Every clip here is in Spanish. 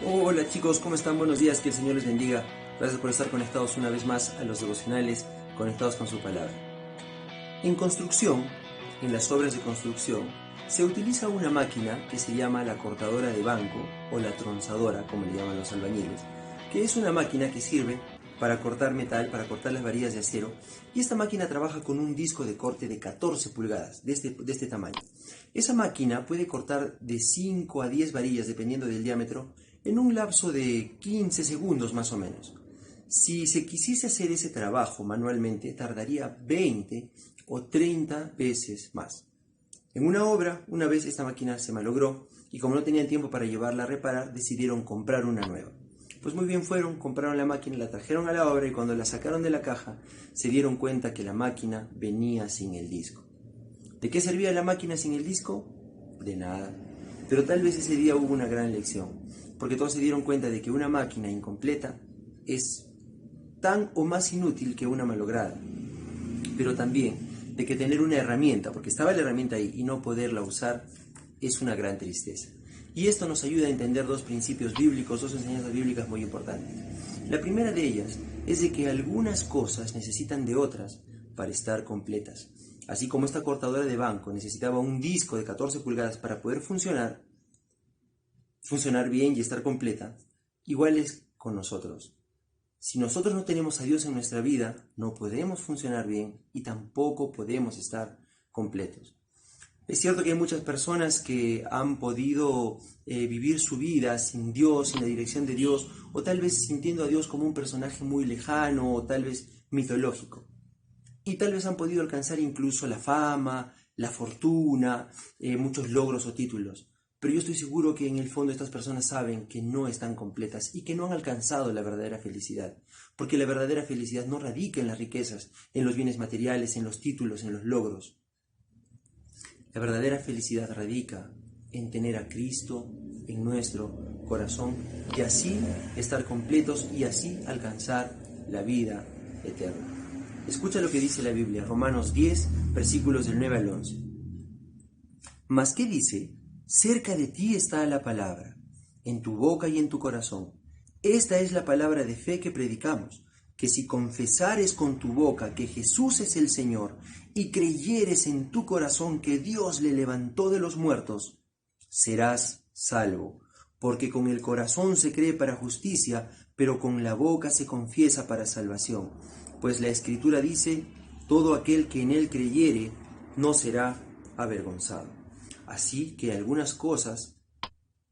Hola chicos, ¿cómo están? Buenos días, que el Señor les bendiga. Gracias por estar conectados una vez más a los devocionales, conectados con su palabra. En construcción, en las obras de construcción, se utiliza una máquina que se llama la cortadora de banco o la tronzadora, como le llaman los albañiles, que es una máquina que sirve para cortar metal, para cortar las varillas de acero, y esta máquina trabaja con un disco de corte de 14 pulgadas, de este tamaño. Esa máquina puede cortar de 5 a 10 varillas, dependiendo del diámetro, en un lapso de 15 segundos más o menos. Si se quisiese hacer ese trabajo manualmente, tardaría 20 o 30 veces más. En una obra, una vez esta máquina se malogró y como no tenían tiempo para llevarla a reparar, decidieron comprar una nueva. Pues muy bien fueron, compraron la máquina, la trajeron a la obra y cuando la sacaron de la caja se dieron cuenta que la máquina venía sin el disco. ¿De qué servía la máquina sin el disco? De nada. Pero tal vez ese día hubo una gran lección, porque todos se dieron cuenta de que una máquina incompleta es tan o más inútil que una malograda, pero también de que tener una herramienta, porque estaba la herramienta ahí y no poderla usar, es una gran tristeza. Y esto nos ayuda a entender dos principios bíblicos, dos enseñanzas bíblicas muy importantes. La primera de ellas es de que algunas cosas necesitan de otras para estar completas. Así como esta cortadora de banco necesitaba un disco de 14 pulgadas para poder funcionar bien y estar completa, igual es con nosotros. Si nosotros no tenemos a Dios en nuestra vida, no podemos funcionar bien y tampoco podemos estar completos. Es cierto que hay muchas personas que han podido vivir su vida sin Dios, sin la dirección de Dios, o tal vez sintiendo a Dios como un personaje muy lejano o tal vez mitológico. Y tal vez han podido alcanzar incluso la fama, la fortuna, muchos logros o títulos. Pero yo estoy seguro que en el fondo estas personas saben que no están completas y que no han alcanzado la verdadera felicidad. Porque la verdadera felicidad no radica en las riquezas, en los bienes materiales, en los títulos, en los logros. La verdadera felicidad radica en tener a Cristo en nuestro corazón y así estar completos y así alcanzar la vida eterna. Escucha lo que dice la Biblia, Romanos 10, versículos del 9 al 11. Mas, ¿qué dice? Cerca de ti está la palabra, en tu boca y en tu corazón. Esta es la palabra de fe que predicamos, que si confesares con tu boca que Jesús es el Señor y creyeres en tu corazón que Dios le levantó de los muertos, serás salvo. Porque con el corazón se cree para justicia, pero con la boca se confiesa para salvación. Pues la Escritura dice, todo aquel que en él creyere no será avergonzado. Así que algunas cosas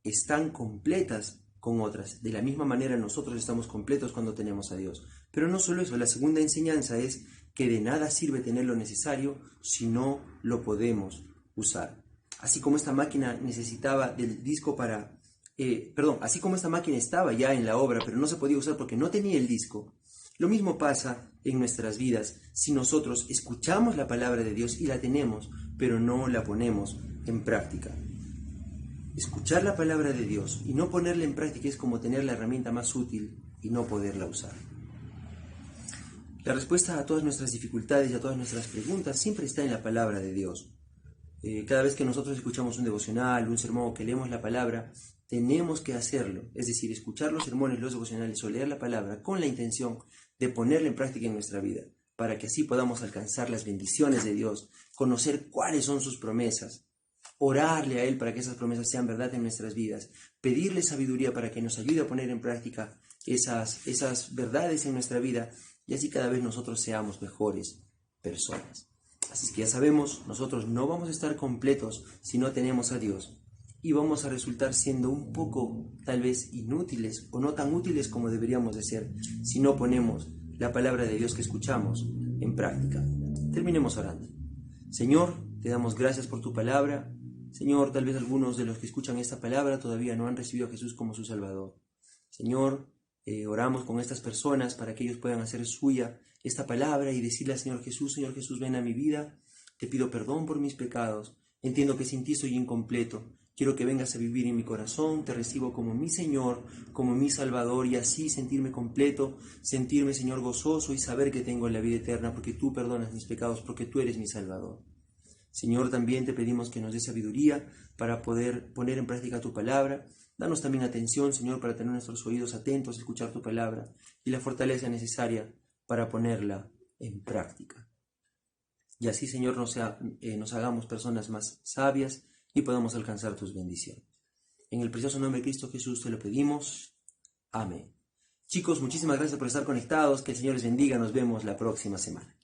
están completas con otras. De la misma manera nosotros estamos completos cuando tenemos a Dios. Pero no solo eso, la segunda enseñanza es que de nada sirve tener lo necesario si no lo podemos usar. Así como esta máquina necesitaba del disco así como esta máquina estaba ya en la obra, pero no se podía usar porque no tenía el disco, lo mismo pasa en nuestras vidas si nosotros escuchamos la palabra de Dios y la tenemos, pero no la ponemos en práctica. Escuchar la palabra de Dios y no ponerla en práctica es como tener la herramienta más útil y no poderla usar. La respuesta a todas nuestras dificultades y a todas nuestras preguntas siempre está en la palabra de Dios. Cada vez que nosotros escuchamos un devocional, un sermón o que leemos la palabra, tenemos que hacerlo, es decir, escuchar los sermones, los devocionales o leer la palabra con la intención de ponerla en práctica en nuestra vida, para que así podamos alcanzar las bendiciones de Dios, conocer cuáles son sus promesas, orarle a Él para que esas promesas sean verdad en nuestras vidas, pedirle sabiduría para que nos ayude a poner en práctica esas verdades en nuestra vida y así cada vez nosotros seamos mejores personas. Así que ya sabemos, nosotros no vamos a estar completos si no tenemos a Dios y vamos a resultar siendo un poco tal vez inútiles o no tan útiles como deberíamos de ser si no ponemos la palabra de Dios que escuchamos en práctica. Terminemos orando. Señor, te damos gracias por tu palabra. Señor, tal vez algunos de los que escuchan esta palabra todavía no han recibido a Jesús como su Salvador. Señor, oramos con estas personas para que ellos puedan hacer suya esta palabra y decirle al Señor Jesús, ven a mi vida, te pido perdón por mis pecados, entiendo que sin ti soy incompleto, quiero que vengas a vivir en mi corazón, te recibo como mi Señor, como mi Salvador y así sentirme completo, sentirme, Señor, gozoso y saber que tengo la vida eterna porque tú perdonas mis pecados, porque tú eres mi Salvador. Señor, también te pedimos que nos dé sabiduría para poder poner en práctica tu palabra. Danos también atención, Señor, para tener nuestros oídos atentos a escuchar tu palabra y la fortaleza necesaria para ponerla en práctica. Y así, Señor, nos hagamos personas más sabias y podamos alcanzar tus bendiciones. En el precioso nombre de Cristo Jesús te lo pedimos. Amén. Chicos, muchísimas gracias por estar conectados. Que el Señor les bendiga. Nos vemos la próxima semana.